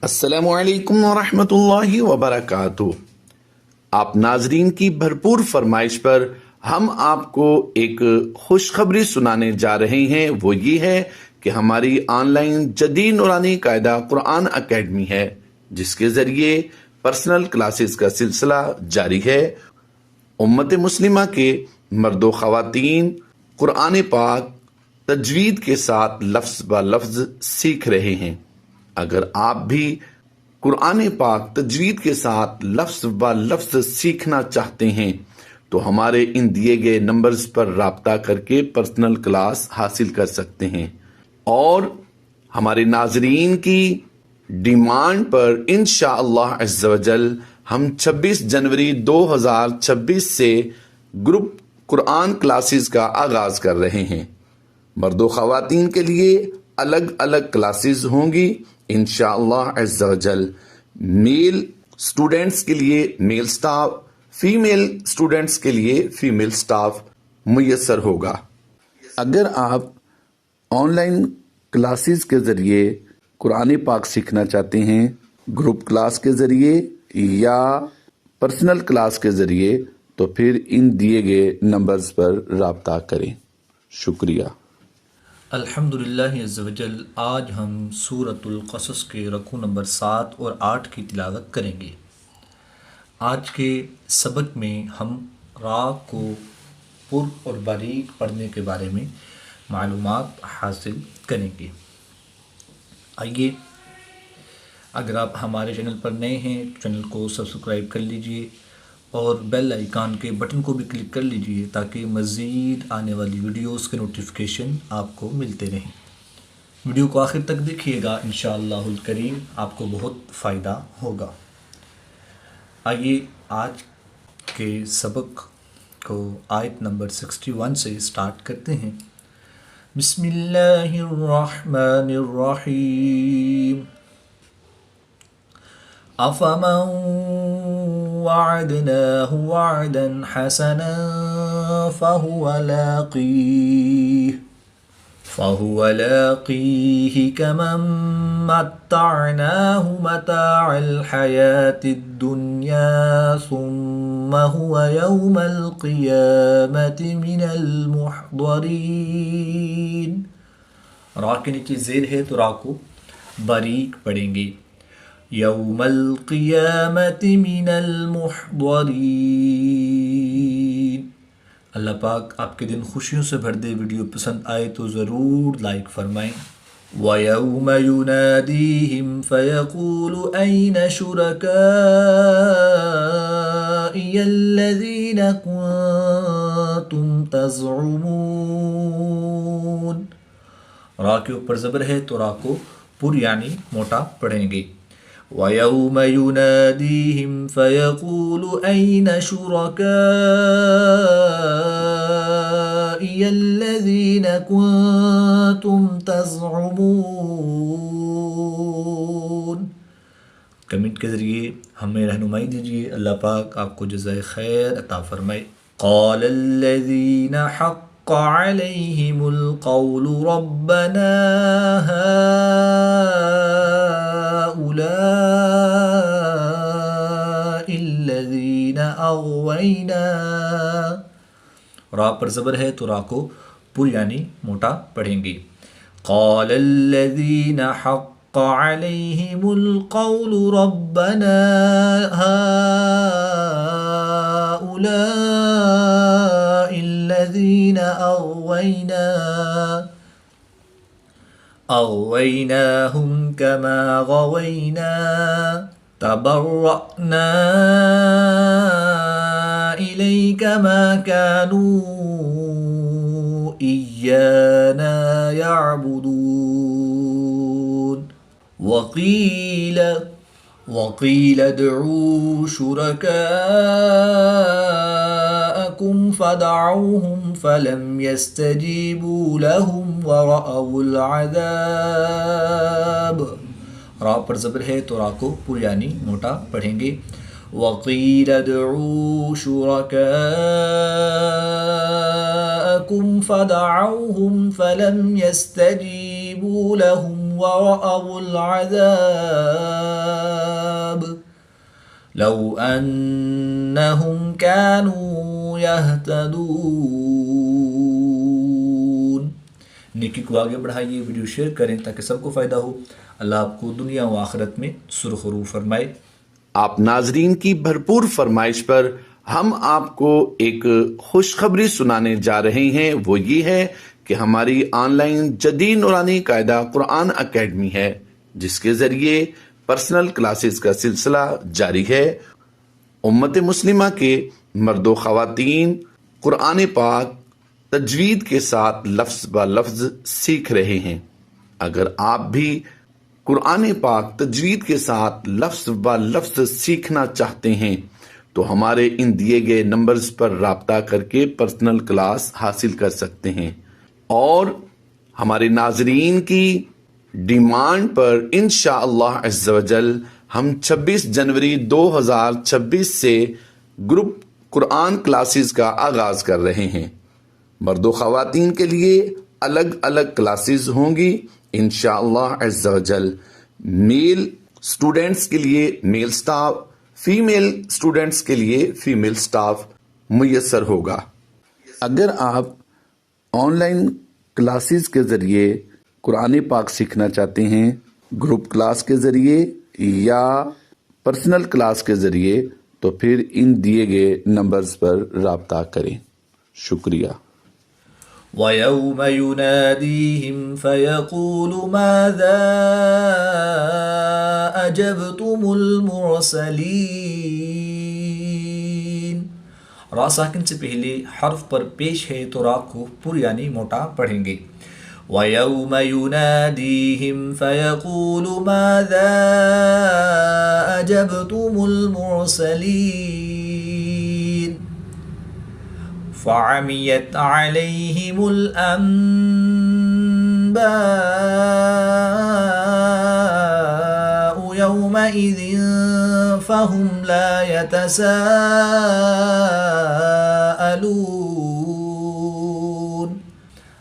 السلام علیکم ورحمۃ اللہ وبرکاتہ۔ آپ ناظرین کی بھرپور فرمائش پر ہم آپ کو ایک خوشخبری سنانے جا رہے ہیں۔ وہ یہ ہے کہ ہماری آن لائن جدید نورانی قاعدہ قرآن اکیڈمی ہے، جس کے ذریعے پرسنل کلاسز کا سلسلہ جاری ہے۔ امت مسلمہ کے مرد و خواتین قرآن پاک تجوید کے ساتھ لفظ با لفظ سیکھ رہے ہیں۔ اگر آپ بھی قرآن پاک تجوید کے ساتھ لفظ با لفظ سیکھنا چاہتے ہیں تو ہمارے ان دیے گئے نمبرز پر رابطہ کر کے پرسنل کلاس حاصل کر سکتے ہیں، اور ہمارے ناظرین کی ڈیمانڈ پر انشاءاللہ عز و جل ہم 26 جنوری 2026 سے گروپ قرآن کلاسز کا آغاز کر رہے ہیں۔ مرد و خواتین کے لیے الگ الگ کلاسز ہوں گی انشاءاللہ عز و جل۔ میل اسٹوڈینٹس کے لیے میل سٹاف، فیمیل اسٹوڈینٹس کے لیے فیمیل سٹاف میسر ہوگا۔ اگر آپ آن لائن کلاسز کے ذریعے قرآن پاک سیکھنا چاہتے ہیں، گروپ کلاس کے ذریعے یا پرسنل کلاس کے ذریعے، تو پھر ان دیے گئے نمبرز پر رابطہ کریں۔ شکریہ۔ الحمدللہ عز و جل، آج ہم سورۃ القصص کے رکوع نمبر 7 اور 8 کی تلاوت کریں گے۔ آج کے سبق میں ہم را کو پر اور باریک پڑھنے کے بارے میں معلومات حاصل کریں گے۔ آئیے، اگر آپ ہمارے چینل پر نئے ہیں تو چینل کو سبسکرائب کر لیجئے اور بیل آئیکن کے بٹن کو بھی کلک کر لیجئے تاکہ مزید آنے والی ویڈیوز کے نوٹیفیکیشن آپ کو ملتے رہیں۔ ویڈیو کو آخر تک دیکھیے گا، انشاءاللہ الکریم آپ کو بہت فائدہ ہوگا۔ آئیے آج کے سبق کو آیت نمبر 61 سے سٹارٹ کرتے ہیں۔ بسم اللہ الرحمن الرحیم۔ أَفَمَنْ وَعَدْنَاهُ وَعْدًا حَسَنًا فَهُوَ لَاقِيهِ كَمَنْ مَتَّعْنَاهُ مَتَاعَ الْحَيَاةِ الدُّنْيَا ثُمَّ هُوَ يَوْمَ الْقِيَامَةِ مِنَ الْمُحْضَرِينَ۔ را کے نیچے زیر ہے تو را کو باریک پڑھیں گے۔ یوم القیامت من المحضرین۔ اللہ پاک آپ کے دن خوشیوں سے بھر دے۔ ویڈیو پسند آئے تو ضرور لائک فرمائیں۔ وَيَوْمَ يُنَادِيهِمْ فَيَقُولُ أَيْنَ شُرَكَائِيَ الَّذِينَ كُنتُمْ تَزْعُمُونَ۔ را کے اوپر زبر ہے تو را کو پر یعنی موٹا پڑھیں گے۔ وَيَوْمَ يُنَادِيهِمْ فَيَقُولُ أَيْنَ شُرَكَائِيَ الَّذِينَ كُنتُمْ تَزْعُمُونَ۔ کمنٹ کے ذریعے ہمیں رہنمائی دیجیے، اللہ پاک آپ کو جزائے خیر عطا فرمائے۔ قَالَ الَّذِينَ حَقَّ عَلَيْهِمُ الْقَوْلُ رَبَّنَا هَؤُلَاءِ الَّذِينَ أَغْوَيْنَا۔ را پر زبر ہے تو را کو پر یعنی موٹا پڑھیں گے۔ قَالَ الَّذِينَ حَقَّ عَلَيْهِمُ الْقَوْلُ رَبَّنَا هَؤُلَاءِ الَّذِينَ أَغْوَيْنَاهُمْ كَمَا غَوَيْنَا تَبَرَّأْنَا إِلَيْكَ مَا كَانُوا إِيَّانَا يَعْبُدُونَ۔ وَقِيلَ ادْعُوا شُرَكَاءَكُمْ فَدَعَوْهُمْ فَلَمْ يَسْتَجِيبُوا لَهُمْ وَرَأَوُا الْعَذَابَ۔ را پر زبر ہے تو را کو پر یعنی موٹا پڑھیں گے۔ وَقِيلَ ادْعُوا شُرَكَاءَكُمْ فَدَعَوْهُمْ فَلَمْ يَسْتَجِيبُوا لَهُمْ وَرَأَوُا الْعَذَابَ لو انہم كانوا يهتدون۔ نیکی کو آگے بڑھائیے، ویڈیو شیئر کریں تاکہ سب کو فائدہ ہو۔ اللہ آپ کو دنیا و آخرت میں سرخ و رو فرمائے۔ آپ ناظرین کی بھرپور فرمائش پر ہم آپ کو ایک خوشخبری سنانے جا رہے ہیں، وہ یہ ہے کہ ہماری آن لائن جدید نورانی قاعدہ قرآن اکیڈمی ہے، جس کے ذریعے پرسنل کلاسز کا سلسلہ جاری ہے۔ امت مسلمہ کے مرد و خواتین قرآن پاک تجوید کے ساتھ لفظ با لفظ سیکھ رہے ہیں۔ اگر آپ بھی قرآن پاک تجوید کے ساتھ لفظ با لفظ سیکھنا چاہتے ہیں تو ہمارے ان دیے گئے نمبرز پر رابطہ کر کے پرسنل کلاس حاصل کر سکتے ہیں، اور ہمارے ناظرین کی ڈیمانڈ پر انشاءاللہ عز و جل ہم 26 جنوری 2026 سے گروپ قرآن کلاسز کا آغاز کر رہے ہیں۔ مرد و خواتین کے لیے الگ الگ کلاسز ہوں گی انشاءاللہ عز و جل۔ میل اسٹوڈینٹس کے لیے میل سٹاف، فیمیل اسٹوڈینٹس کے لیے فیمیل سٹاف میسر ہوگا۔ اگر آپ آن لائن کلاسز کے ذریعے قرآن پاک سیکھنا چاہتے ہیں، گروپ کلاس کے ذریعے یا پرسنل کلاس کے ذریعے، تو پھر ان دیے گئے نمبرز پر رابطہ کریں۔ شکریہ۔ وَيَوْمَ يُنَادِيهِمْ فَيَقُولُ مَاذَا أَجَبْتُمُ الْمُرْسَلِينَ۔ را ساکن سے پہلے حرف پر پیش ہے تو را کو پر یعنی موٹا پڑھیں گے۔ وَيَوْمَ يُنَادِيهِمْ فَيَقُولُ مَاذَا أَجَبْتُمُ الْمُرْسَلِينَ فَعَمِيَتْ عَلَيْهِمُ الْأَنبَاءُ يَوْمَئِذٍ فَهُمْ لَا يَتَسَاءَلُونَ۔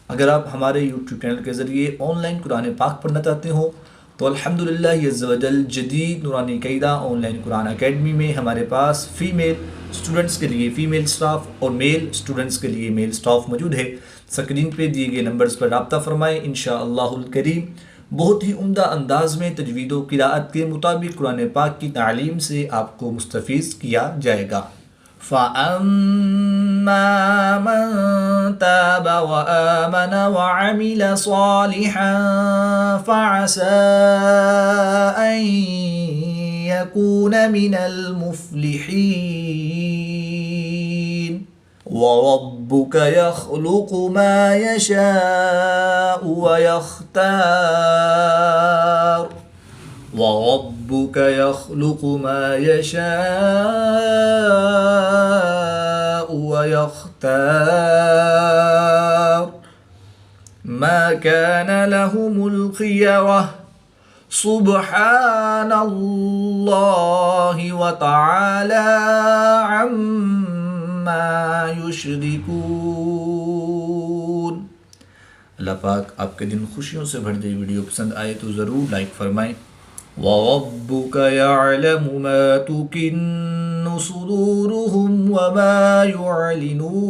اگر آپ ہمارے یوٹیوب چینل کے ذریعے آن لائن قرآن پاک پڑھنا چاہتے ہو تو الحمدللہ عز و جل جدید نورانی قاعدہ آن لائن قرآن اکیڈمی میں ہمارے پاس فیمیل اسٹوڈنٹس کے لیے فیمیل سٹاف اور میل اسٹوڈنٹس کے لیے میل سٹاف موجود ہے۔ سکرین پہ دیے گئے نمبرز پر رابطہ فرمائیں، انشاءاللہ الکریم بہت ہی عمدہ انداز میں تجوید و قراءت کے مطابق قرآن پاک کی تعلیم سے آپ کو مستفیض کیا جائے گا۔ فَأَمَّا مَن تَابَ وَآمَنَ وَعَمِلَ صَالِحًا فَعَسَىٰ أَن يَكُونَ مِنَ الْمُفْلِحِينَ۔ وَرَبُّكَ يَخْلُقُ مَا يَشَاءُ وَيَخْتَارُ وَرَبُّكَ يَخْلُقُ مَا يَشَاءُ وَيَخْتَارُ مَا كَانَ لَهُمُ الْخِيَرَةُ سُبْحَانَ اللَّهِ وَتَعَالَى عَمَّا يُشْرِكُونَ۔ اللہ پاک آپ کے دن خوشیوں سے بھر دے۔ ویڈیو پسند آئے تو ضرور لائک فرمائیں۔ وَرَبُّكَ يَعْلَمُ مَا تُكِنُّ صُدُورُهُمْ وَمَا يُعْلِنُونَ۔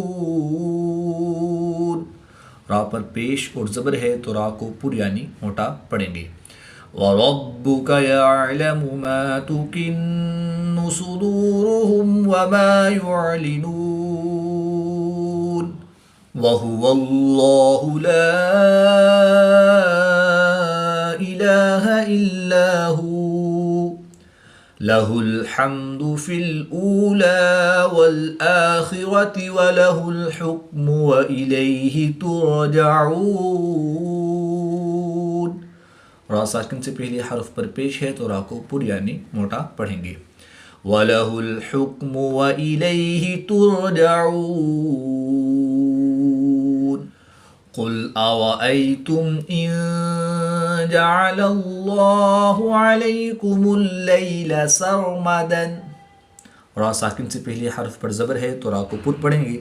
را پر پیش اور زبر ہے تو را کو پر یعنی موٹا پڑھیں گے۔ وَرَبُّكَ يَعْلَمُ مَا تُكِنُّ صُدُورُهُمْ وَمَا يُعْلِنُونَ وَهُوَ اللَّهُ لَا إِلَٰهَ إِلَّا هُوَ لَهُ الْحَمْدُ فِي الْأُولَى وَالْآخِرَةِ وَلَهُ الْحُكْمُ وَإِلَيْهِ تُرْجَعُونَ۔ را ساکن سے پہلے حرف پر پیش ہے تو را کو پر یعنی موٹا پڑھیں گے۔ وَلَهُ الْحُكْمُ وَإِلَيْهِ تُرْجَعُونَ۔ قُلْ أَرَأَيْتُمْ إِن جَعَلَ اللَّهُ عَلَيْكُمُ اللَّيْلَ سَرْمَدًا۔ را ساکن سے پہلے حرف پر زبر ہے تو را کو پر پڑھیں گے۔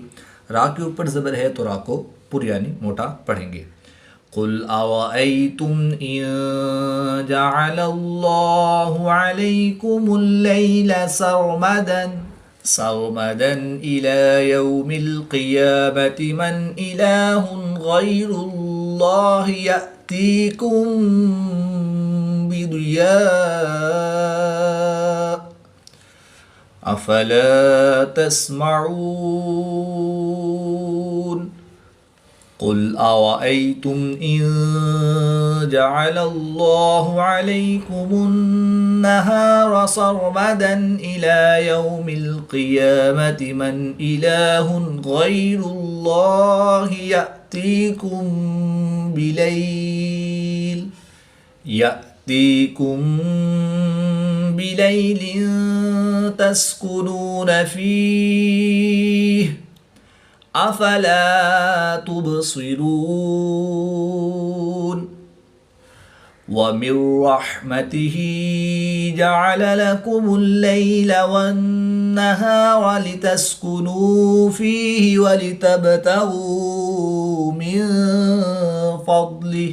را کے اوپر زبر ہے تو را کو پر یعنی موٹا پڑھیں گے۔ قل أرأيتم إن جعل الله عليكم الليل سرمدا إلى يوم القيامة من إله غير الله يأتيكم بضياء أفلا تسمعون قل أرأيتم إن جعل الله عليكم النهار سرمدا إلى يوم القيامة من إله غير الله يأتيكم بليل تسكنون فيه أفلا تبصرون ومن رحمته جعل لكم الليل والنهار لتسكنوا فيه ولتبتغوا من فضله।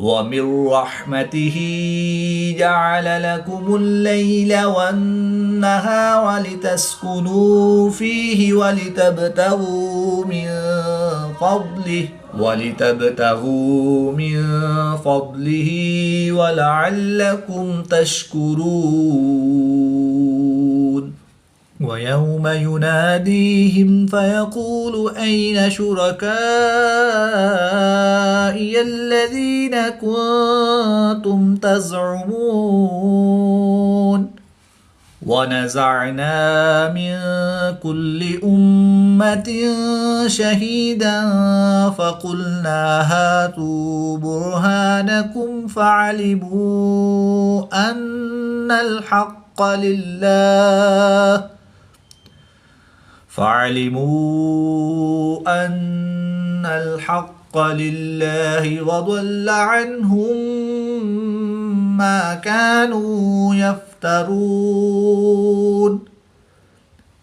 وَمِن رَحْمَتِهِ جَعَلَ لَكُمُ اللَّيْلَ وَالنَّهَارَ لِتَسْكُنُوا فِيهِ وَلِتَبْتَغُوا مِن فَضْلِهِ وَلَعَلَّكُمْ تَشْكُرُونَ ويوم يناديهم فيقول أين شركائي الذين كنتم تزعمون ونزعنا من كل أمة شهيدا فقلنا هاتوا برهانكم فعلموا أن الحق لله وضل عنهم ما كانوا يفترون।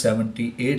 78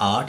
8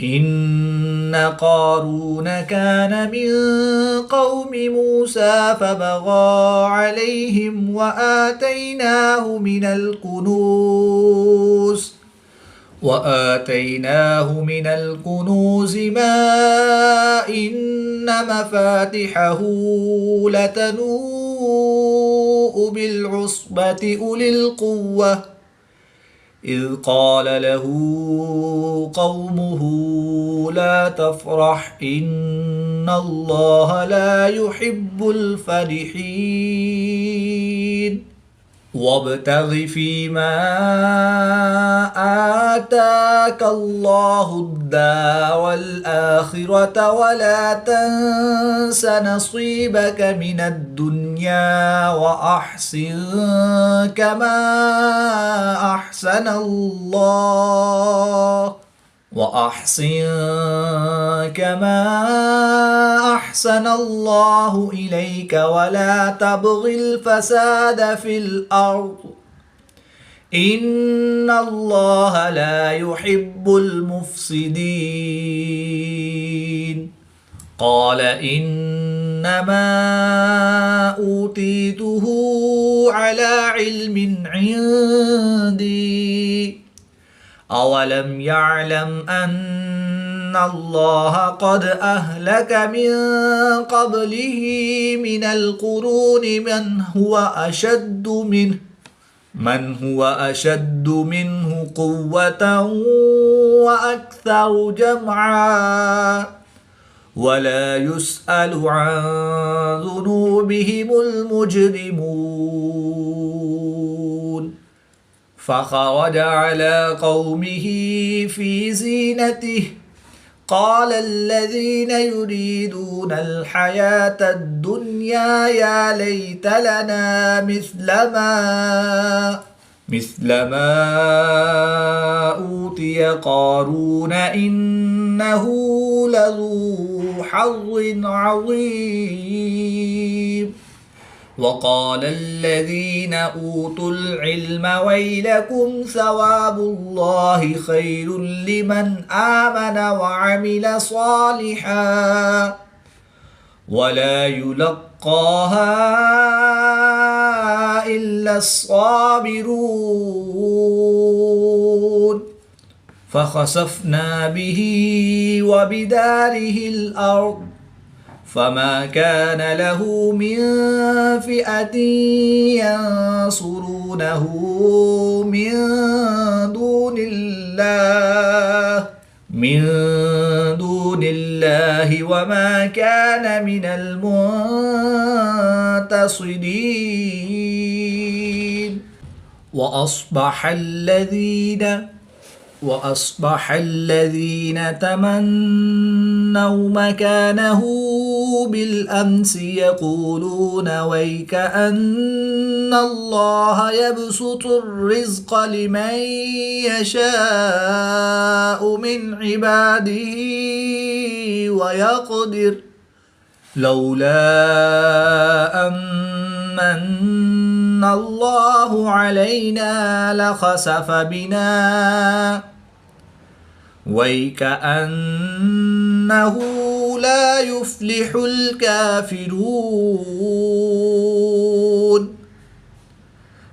إن قارون كان من قوم موسى فبغى عليهم وآتيناه من الكنوز ما إن مفاتحه لتنوء بالعصبة أولي القوة إذ قال له قومه لا تفرح إن الله لا يحب الفرحين وابتغ فيما آتاك الله الدار الآخرة ولا تنس نصيبك من الدنيا وأحسن كما أحسن الله إليك ولا تبغ الفساد في الأرض إن الله لا يحب المفسدين قال إنما أوتيته على علم عندي أولم يعلم أن الله قد أهلك من قبله من القرون من هو أشد منه قوة وأكثر جمعا ولا يسأل عن ذنوبهم المجرمون فخرج على قومه في زينته قال الذين يريدون الحياة الدنيا يا ليت لنا مثل ما مثل ما أوتي قارون إنه لذو حظ عظيم وقال الذين أوتوا العلم ويلكم ثواب الله خير لمن آمن وعمل صالحا ولا يلقاها إلا الصابرون فخسفنا به وبداره الأرض فما كان له من فئة ينصرونه من دون الله وما كان من المنتصرين وأصبح الذين تمنوا مكانه بالأمس يقولون ويك أن الله يبسط الرزق لمن يشاء من عباده ويقدر لولا أمن الله علينا لخسف بنا ويكأنه لا يفلح الكافرون